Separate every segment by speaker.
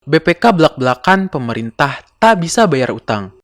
Speaker 1: BPK belak-belakan pemerintah tak bisa bayar utang.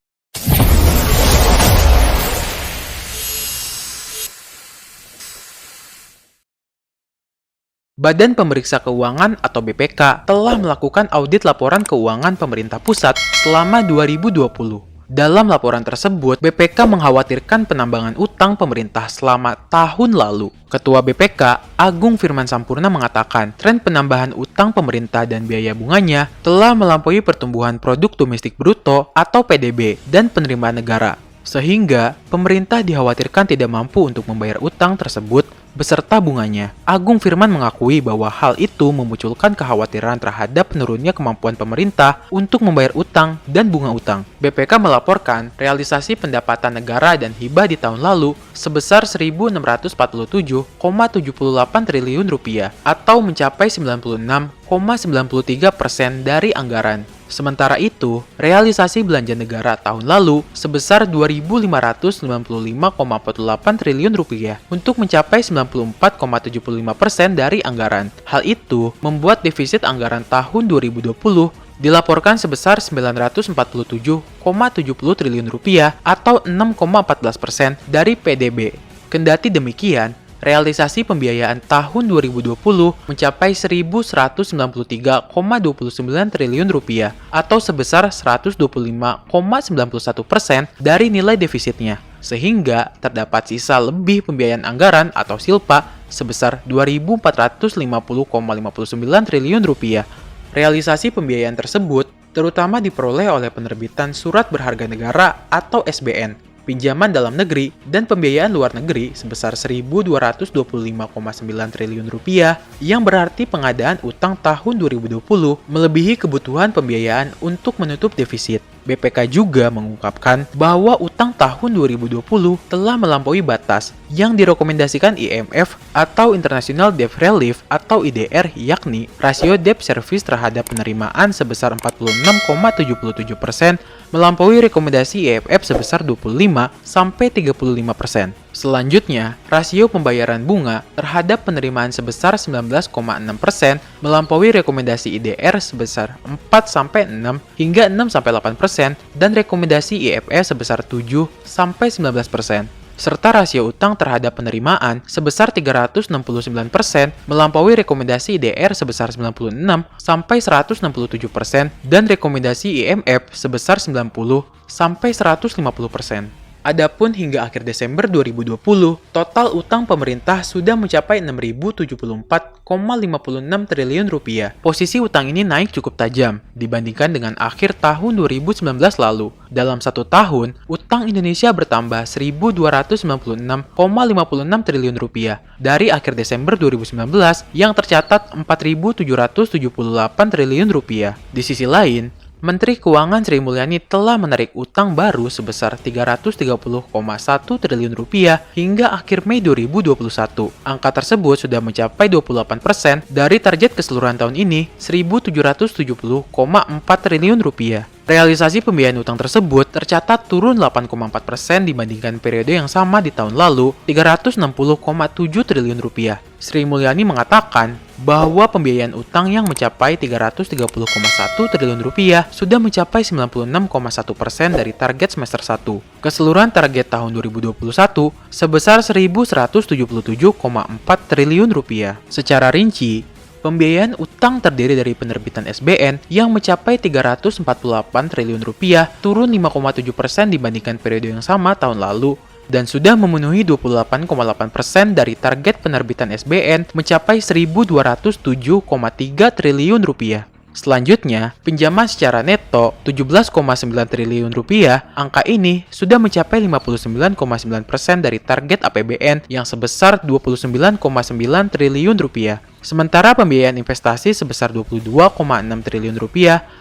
Speaker 1: Badan Pemeriksa Keuangan atau BPK telah melakukan audit laporan keuangan pemerintah pusat selama 2020. Dalam laporan tersebut, BPK mengkhawatirkan penambangan utang pemerintah selama tahun lalu. Ketua BPK, Agung Firman Sampurna mengatakan, tren penambahan utang pemerintah dan biaya bunganya telah melampaui pertumbuhan produk domestik bruto atau PDB dan penerimaan negara. Sehingga, pemerintah dikhawatirkan tidak mampu untuk membayar utang tersebut beserta bunganya. Agung Firman mengakui bahwa hal itu memunculkan kekhawatiran terhadap menurunnya kemampuan pemerintah untuk membayar utang dan bunga utang. BPK melaporkan realisasi pendapatan negara dan hibah di tahun lalu sebesar Rp1.647,78 triliun atau mencapai 96,93% dari anggaran. Sementara itu, realisasi belanja negara tahun lalu sebesar Rp2.595,48 triliun untuk mencapai 94,75% dari anggaran. Hal itu membuat defisit anggaran tahun 2020 dilaporkan sebesar Rp947,70 triliun atau 6,14% dari PDB. Kendati demikian, realisasi pembiayaan tahun 2020 mencapai Rp1.193,29 triliun atau sebesar 125,91% dari nilai defisitnya, sehingga terdapat sisa lebih pembiayaan anggaran atau SILPA sebesar Rp2.450,59 triliun. Realisasi pembiayaan tersebut terutama diperoleh oleh penerbitan surat berharga negara atau SBN, pinjaman dalam negeri, dan pembiayaan luar negeri sebesar Rp1.225,9 triliun yang berarti pengadaan utang tahun 2020 melebihi kebutuhan pembiayaan untuk menutup defisit. BPK juga mengungkapkan bahwa utang tahun 2020 telah melampaui batas yang direkomendasikan IMF atau International Debt Relief atau IDR, yakni rasio debt service terhadap penerimaan sebesar 46,77%, melampaui rekomendasi IMF sebesar 25-35%. Selanjutnya, rasio pembayaran bunga terhadap penerimaan sebesar 19,6%, melampaui rekomendasi IDR sebesar 4-6 hingga 6-8%, dan rekomendasi IMF sebesar 7-19%. Serta rasio utang terhadap penerimaan sebesar 369%, melampaui rekomendasi IDR sebesar 96-167%, dan rekomendasi IMF sebesar 90-150%. Adapun hingga akhir Desember 2020, total utang pemerintah sudah mencapai Rp6.074,56 triliun. Posisi utang ini naik cukup tajam dibandingkan dengan akhir tahun 2019 lalu. Dalam satu tahun, utang Indonesia bertambah Rp1.296,56 triliun dari akhir Desember 2019 yang tercatat Rp4.778 triliun. Di sisi lain, Menteri Keuangan Sri Mulyani telah menarik utang baru sebesar Rp330,1 triliun hingga akhir Mei 2021. Angka tersebut sudah mencapai 28% dari target keseluruhan tahun ini, Rp1.770,4 triliun. Realisasi pembiayaan utang tersebut tercatat turun 8,4% dibandingkan periode yang sama di tahun lalu, Rp360,7 triliun. Sri Mulyani mengatakan bahwa pembiayaan utang yang mencapai Rp330,1 triliun sudah mencapai 96,1% dari target semester 1. Keseluruhan target tahun 2021 sebesar Rp1.177,4 triliun. Secara rinci, pembiayaan utang terdiri dari penerbitan SBN yang mencapai Rp348 triliun, turun 5,7% dibandingkan periode yang sama tahun lalu, dan sudah memenuhi 28,8% dari target penerbitan SBN mencapai Rp1.207,3 triliun. Selanjutnya, pinjaman secara neto Rp17,9 triliun. Angka ini sudah mencapai 59,9% dari target APBN yang sebesar Rp29,9 triliun. Sementara pembiayaan investasi sebesar Rp22,6 triliun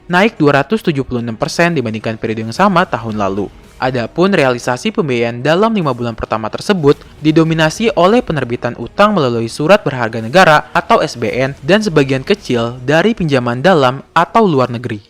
Speaker 1: naik 276% dibandingkan periode yang sama tahun lalu. Adapun realisasi pembiayaan dalam 5 bulan pertama tersebut didominasi oleh penerbitan utang melalui surat berharga negara atau SBN dan sebagian kecil dari pinjaman dalam atau luar negeri.